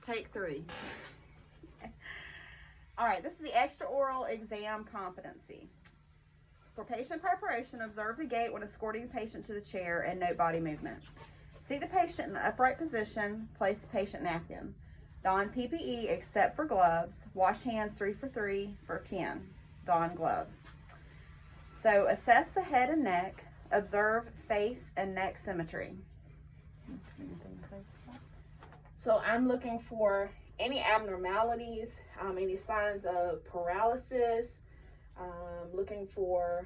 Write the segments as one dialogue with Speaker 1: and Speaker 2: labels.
Speaker 1: Take 3. All right, this is the extraoral exam competency. For patient preparation, observe the gait when escorting the patient to the chair and note body movement. See the patient in an upright position. Place the patient napkin. Don PPE except for gloves. Wash hands 3 for 3 for 10. Don gloves. So assess the head and neck. Observe face and neck symmetry.
Speaker 2: So I'm looking for any abnormalities, any signs of paralysis, looking for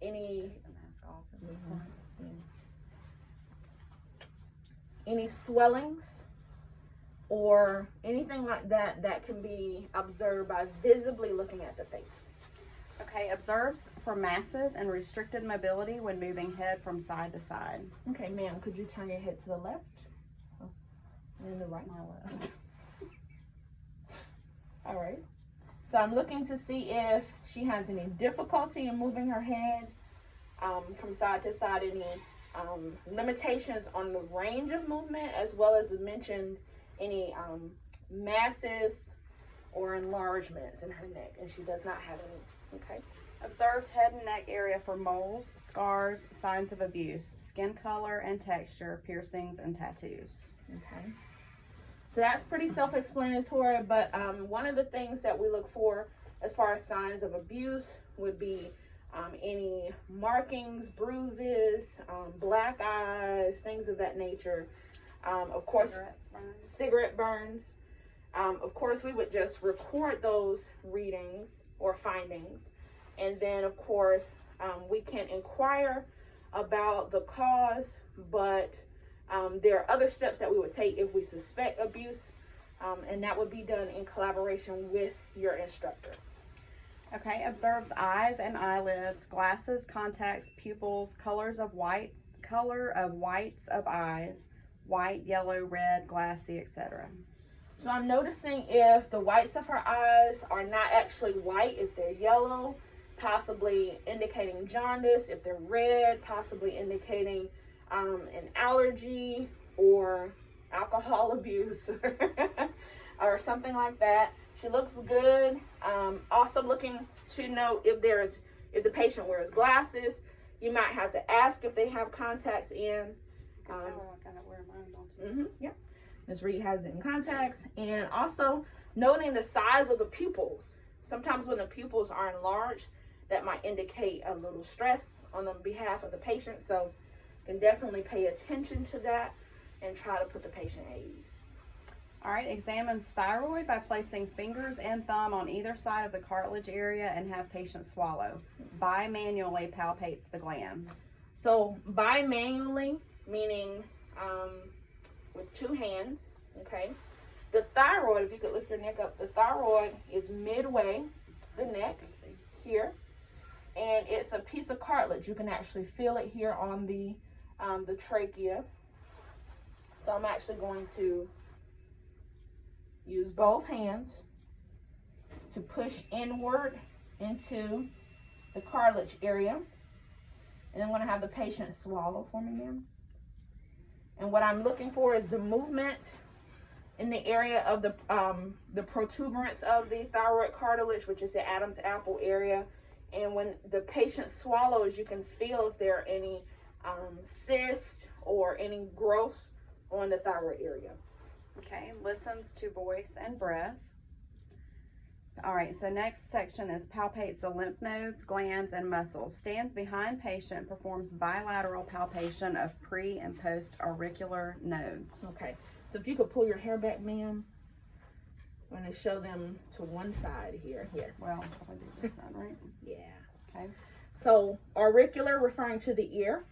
Speaker 2: any swellings or anything like that that can be observed by visibly looking at the face.
Speaker 1: Okay, observes for masses and restricted mobility when moving head from side to side.
Speaker 2: Okay, ma'am, could you turn your head to the left? And the right.
Speaker 1: My left.
Speaker 2: All right. So I'm looking to see if she has any difficulty in moving her head from side to side, any limitations on the range of movement, as well as mentioned any masses or enlargements in her neck, and she does not have any. Okay.
Speaker 1: Observes head and neck area for moles, scars, signs of abuse, skin color and texture, piercings, and tattoos.
Speaker 2: Okay. So that's pretty self-explanatory, but one of the things that we look for as far as signs of abuse would be any markings, bruises, black eyes, things of that nature. Of course, cigarette burns. Of course, we would just record those readings or findings. And then, of course, we can inquire about the cause, but there are other steps that we would take if we suspect abuse, and that would be done in collaboration with your instructor.
Speaker 1: Okay, observes eyes and eyelids, glasses, contacts, pupils, color of whites of eyes, white, yellow, red, glassy, etc.
Speaker 2: So I'm noticing if the whites of her eyes are not actually white, if they're yellow, possibly indicating jaundice, if they're red, possibly indicating an allergy or alcohol abuse or something like that. She looks good. Also looking to know if the patient wears glasses. You might have to ask if they have contacts in. Yeah. Ms. Reed has it in contacts. And also noting the size of the pupils. Sometimes when the pupils are enlarged, that might indicate a little stress on the behalf of the patient. So you can definitely pay attention to that and try to put the patient at ease.
Speaker 1: All right, examines thyroid by placing fingers and thumb on either side of the cartilage area and have patient swallow. Bimanually palpates the gland.
Speaker 2: So bimanually, meaning with 2 hands, okay? The thyroid, if you could lift your neck up, the thyroid is midway the neck here, and it's a piece of cartilage. You can actually feel it here on the trachea. So I'm actually going to use both hands to push inward into the cartilage area, and I'm going to have the patient swallow for me, ma'am. And what I'm looking for is the movement in the area of the protuberance of the thyroid cartilage, which is the Adam's apple area. And when the patient swallows, you can feel if there are any cysts or any growths on the thyroid area.
Speaker 1: Okay, listens to voice and breath. All right, so next section is palpates the lymph nodes, glands, and muscles. Stands behind patient, performs bilateral palpation of pre and post auricular nodes.
Speaker 2: Okay, so if you could pull your hair back, ma'am. I'm going to show them to one side here. Yes.
Speaker 1: Well, I'll do this side, right?
Speaker 2: Yeah.
Speaker 1: Okay.
Speaker 2: So auricular referring to the ear.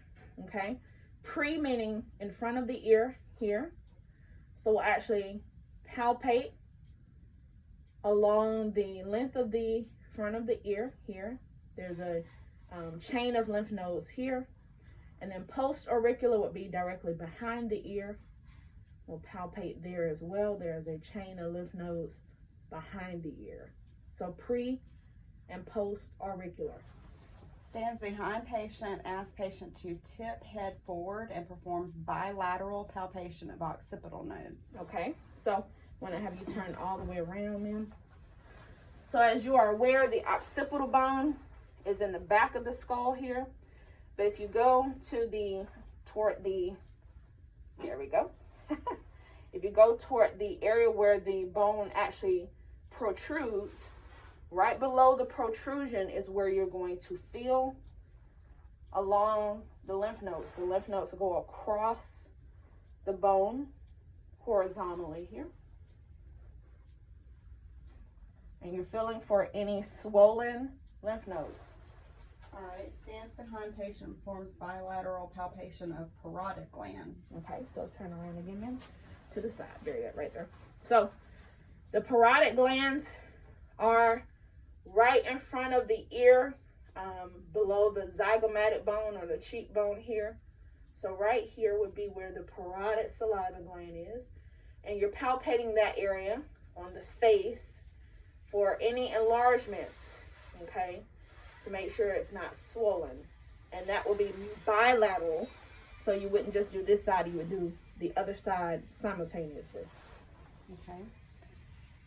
Speaker 2: Okay. Pre meaning in front of the ear here. So we'll actually palpate along the length of the front of the ear here. There's a chain of lymph nodes here. And then post-auricular would be directly behind the ear. We'll palpate there as well. There's a chain of lymph nodes behind the ear. So pre and post-auricular.
Speaker 1: Stands behind patient, asks patient to tip head forward and performs bilateral palpation of occipital nodes.
Speaker 2: Okay, So I'm going to have you turn all the way around, ma'am. So as you are aware, the occipital bone is in the back of the skull here. But if you go to there we go. If you go toward the area where the bone actually protrudes, right below the protrusion is where you're going to feel along the lymph nodes. The lymph nodes go across the bone horizontally here. And you're feeling for any swollen lymph nodes.
Speaker 1: All right, stands behind patient, performs bilateral palpation of parotid gland.
Speaker 2: Okay, so turn around again, ma'am, to the side. There you go, right there. So the parotid glands are right in front of the ear, below the zygomatic bone or the cheekbone here. So right here would be where the parotid saliva gland is. And you're palpating that area on the face for any enlargements, okay, to make sure it's not swollen. And that will be bilateral, so you wouldn't just do this side, you would do the other side simultaneously.
Speaker 1: Okay.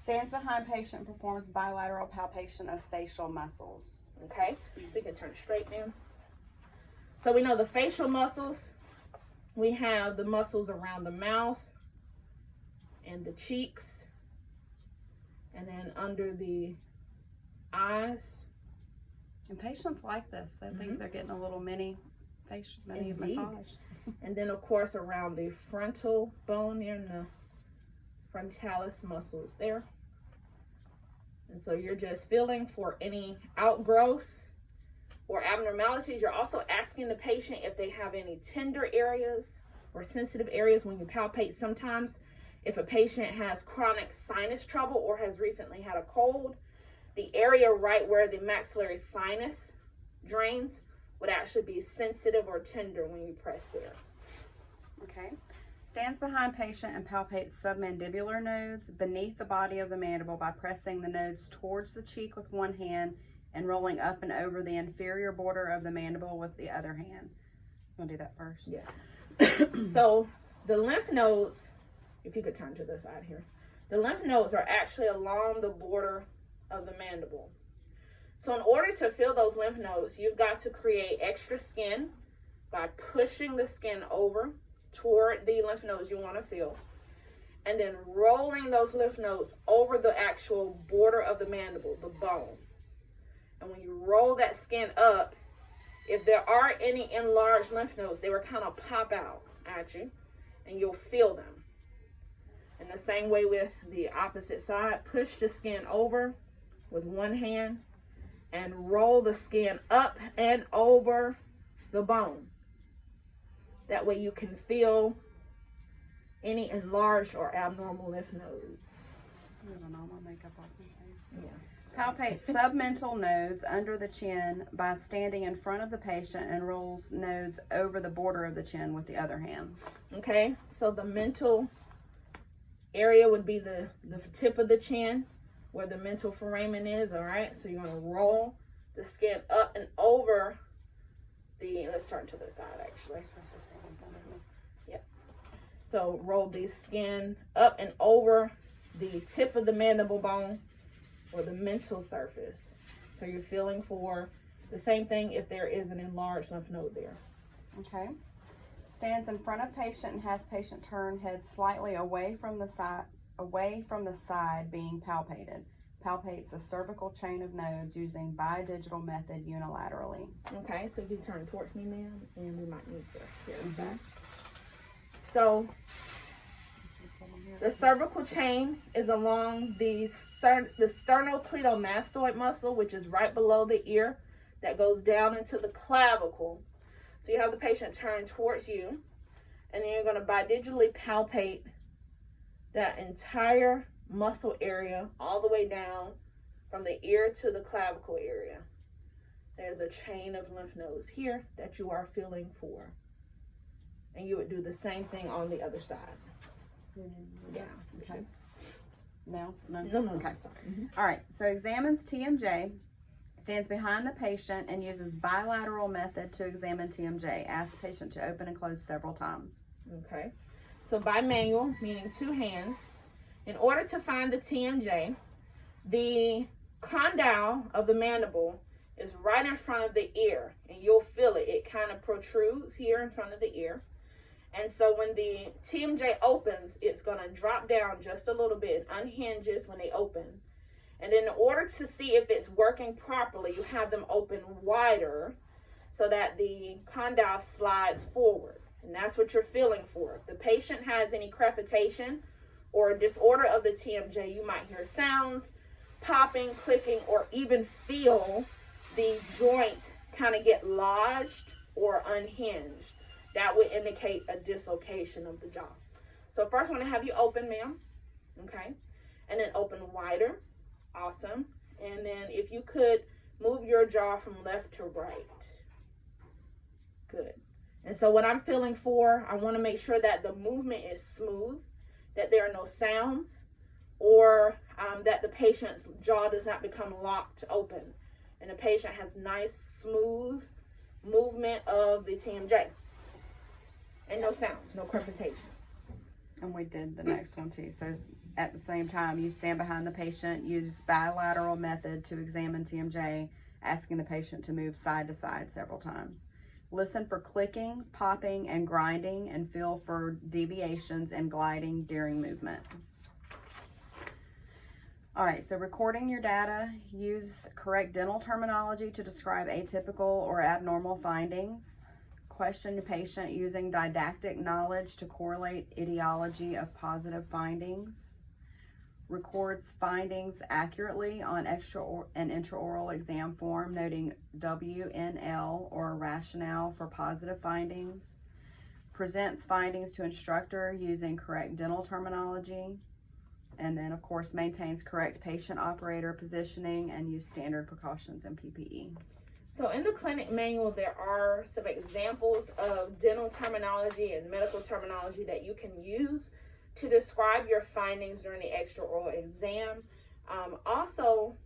Speaker 1: Stands behind patient, performs bilateral palpation of facial muscles.
Speaker 2: Okay, so you can turn straight now. So we know the facial muscles, we have the muscles around the mouth and the cheeks, and then under the eyes.
Speaker 1: And patients like this. They think they're getting a little mini massage.
Speaker 2: And then, of course, around the frontal bone there and the frontalis muscles there. And so you're just feeling for any outgrowths or abnormalities. You're also asking the patient if they have any tender areas or sensitive areas when you palpate. Sometimes if a patient has chronic sinus trouble or has recently had a cold, the area right where the maxillary sinus drains would actually be sensitive or tender when you press there.
Speaker 1: Okay. Stands behind patient and palpates submandibular nodes beneath the body of the mandible by pressing the nodes towards the cheek with one hand and rolling up and over the inferior border of the mandible with the other hand. You want to do that first?
Speaker 2: Yeah. So the lymph nodes, if you could turn to the side here, the lymph nodes are actually along the border of the mandible. So in order to fill those lymph nodes, you've got to create extra skin by pushing the skin over toward the lymph nodes you want to fill, and then rolling those lymph nodes over the actual border of the mandible, the bone. And when you roll that skin up, if there are any enlarged lymph nodes, they will kind of pop out at you, and you'll feel them. In the same way with the opposite side, push the skin over with one hand and roll the skin up and over the bone. That way you can feel any enlarged or abnormal lymph nodes.
Speaker 1: Yeah. Palpate submental nodes under the chin by standing in front of the patient and rolls nodes over the border of the chin with the other hand.
Speaker 2: Okay, so the mental area would be the tip of the chin where the mental foramen is, all right? So you're going to roll the skin up and over the, let's turn to the side actually. Yep. So roll the skin up and over the tip of the mandible bone or the mental surface. So you're feeling for the same thing if there is an enlarged lymph node there.
Speaker 1: Okay. Stands in front of patient and has patient turn head slightly away from the side being palpated. Palpates a cervical chain of nodes using bidigital method unilaterally.
Speaker 2: Okay, so if you turn towards me, ma'am, and we might need to hear that. So the cervical chain is along the sternocleidomastoid muscle, which is right below the ear, that goes down into the clavicle. So you have the patient turn towards you, and then you're going to bidigitally palpate that entire muscle area all the way down from the ear to the clavicle area. There's a chain of lymph nodes here that you are feeling for. And you would do the same thing on the other side. Yeah.
Speaker 1: Okay. No.
Speaker 2: Okay.
Speaker 1: Sorry. All right. So examines TMJ, stands behind the patient and uses bilateral method to examine TMJ. Asks patient to open and close several times.
Speaker 2: Okay. So bimanual, meaning two hands. In order to find the TMJ, the condyle of the mandible is right in front of the ear, and you'll feel it. It kind of protrudes here in front of the ear. And so when the TMJ opens, it's going to drop down just a little bit. It unhinges when they open. And then in order to see if it's working properly, you have them open wider so that the condyle slides forward. And that's what you're feeling for. If the patient has any crepitation or disorder of the TMJ, you might hear sounds, popping, clicking, or even feel the joint kind of get lodged or unhinged. That would indicate a dislocation of the jaw. So first I want to have you open, ma'am. Okay. And then open wider. Awesome. And then if you could move your jaw from left to right. Good. And so what I'm feeling for, I want to make sure that the movement is smooth, that there are no sounds, or that the patient's jaw does not become locked open. And the patient has nice, smooth movement of the TMJ. And no sounds, no crepitation.
Speaker 1: And we did the next one too. So at the same time, you stand behind the patient, use bilateral method to examine TMJ, asking the patient to move side to side several times. Listen for clicking, popping, and grinding, and feel for deviations and gliding during movement. All right, so recording your data, use correct dental terminology to describe atypical or abnormal findings. Question the patient using didactic knowledge to correlate etiology of positive findings. Records findings accurately on extra and intraoral exam form, noting WNL or rationale for positive findings. Presents findings to instructor using correct dental terminology. And then, of course, maintains correct patient operator positioning and use standard precautions and PPE.
Speaker 2: So in the clinic manual, there are some examples of dental terminology and medical terminology that you can use to describe your findings during the extraoral exam. Also,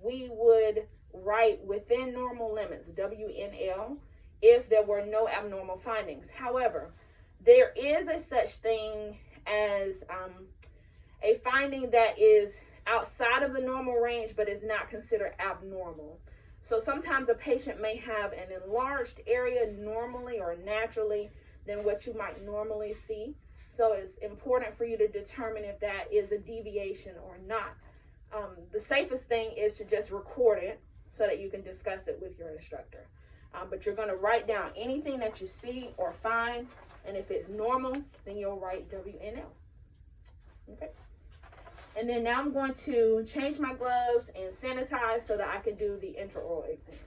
Speaker 2: we would write within normal limits, WNL, if there were no abnormal findings. However, there is a such thing as a finding that is outside of the normal range but is not considered abnormal. So sometimes a patient may have an enlarged area normally or naturally than what you might normally see. So it's important for you to determine if that is a deviation or not. The safest thing is to just record it so that you can discuss it with your instructor. But you're going to write down anything that you see or find, and if it's normal, then you'll write WNL. Okay. And then now I'm going to change my gloves and sanitize so that I can do the intraoral exam.